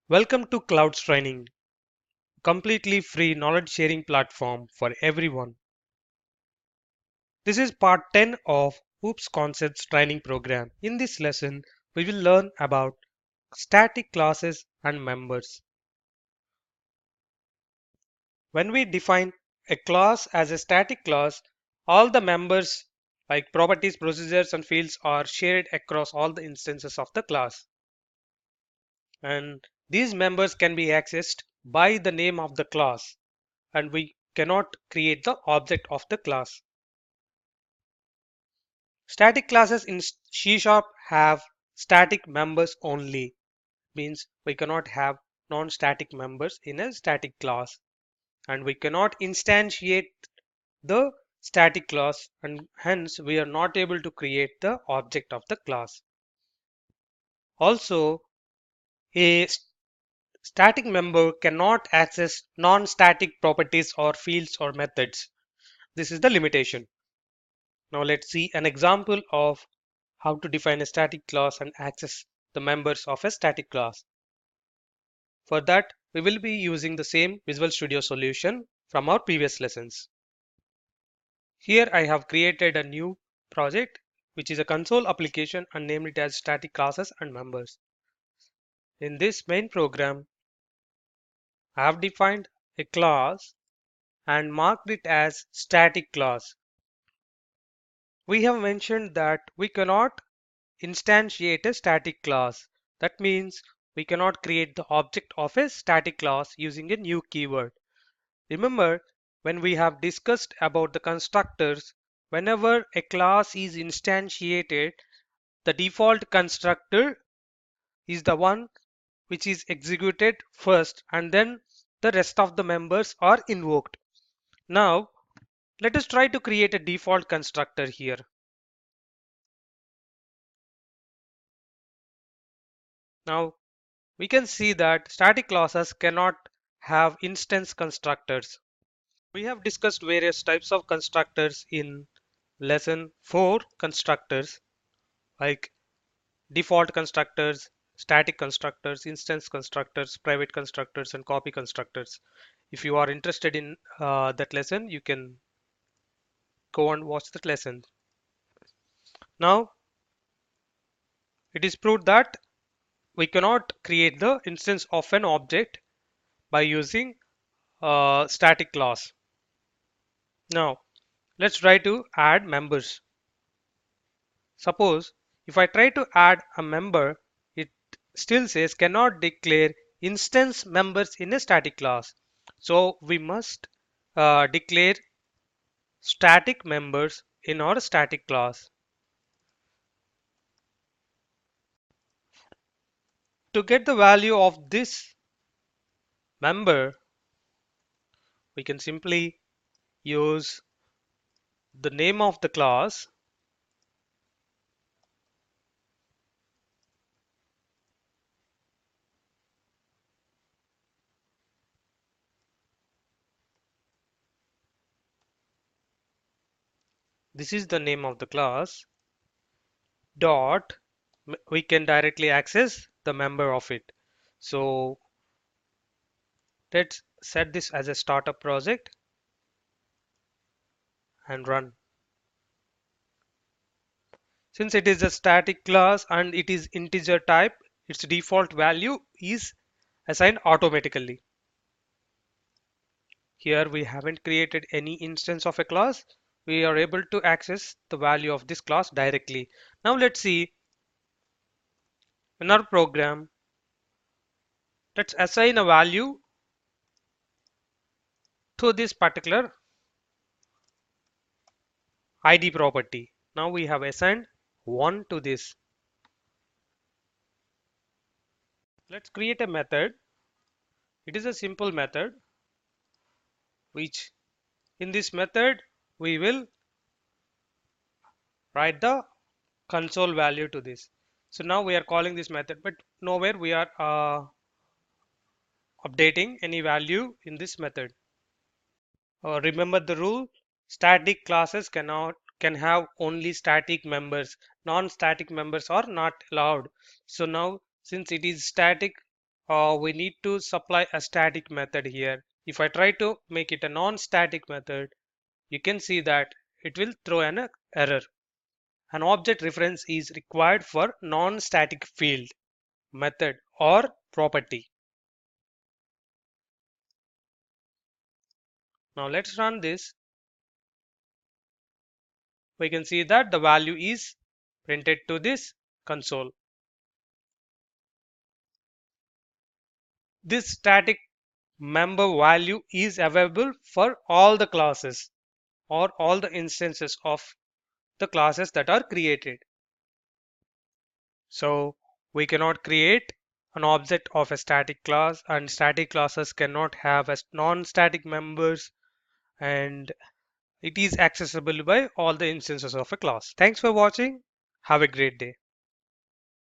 Welcome to Clouds.Training, completely free knowledge sharing platform for everyone. This is part 10 of Oops Concepts training program. In this lesson, we will learn about static classes and members. When we define a class as a static class, all the members like properties, procedures, and fields are shared across all the instances of the class. And these members can be accessed by the name of the class, and we cannot create the object of the class. Static classes in C# have static members only, means we cannot have non-static members in a static class, and we cannot instantiate the static class, and hence we are not able to create the object of the class. Also, a static member cannot access non-static properties or fields or methods. This is the limitation. Now let's see an example of how to define a static class and access the members of a static class. For that, we will be using the same Visual Studio solution from our previous lessons. Here I have created a new project which is a console application and named it as static classes and members. In this main program, I have defined a class and marked it as static class. We have mentioned that we cannot instantiate a static class. That means we cannot create the object of a static class using a new keyword. Remember, when we have discussed about the constructors, whenever a class is instantiated, the default constructor is the one which is executed first, and then the rest of the members are invoked. Now, let us try to create a default constructor here. Now, we can see that static classes cannot have instance constructors. We have discussed various types of constructors in lesson 4 constructors, like default constructors, static constructors, instance constructors, private constructors, and copy constructors. If you are interested in that lesson, you can go and watch that lesson. Now, it is proved that we cannot create the instance of an object by using a static class. Now, let's try to add members. Suppose if I try to add a member, it still says cannot declare instance members in a static class. So we must declare static members in our static class. To get the value of this member, we can simply use the name of the class this is the name of the class dot we can directly access the member of it. So let's set this as a startup project and run. Since it is a static class and it is integer type, its default value is assigned automatically. Here we haven't created any instance of a class. We are able to access the value of this class directly. Now let's see in our program. Let's assign a value to this particular ID property. Now we have assigned 1 to this. Let's create a method. It is a simple method which in this method we will write the console value to this. So now we are calling this method, but nowhere we are updating any value in this method. Remember the rule: static classes can have only static members. Non-static members are not allowed. So now since it is static, we need to supply a static method here. If I try to make it a non-static method, you can see that it will throw an error. An object reference is required for non-static field, method, or property. Now let's run this. We can see that the value is printed to this console. This static member value is available for all the classes or all the instances of the classes that are created. So we cannot create an object of a static class, and static classes cannot have as non-static members, and it is accessible by all the instances of a class. Thanks for watching. Have a great day.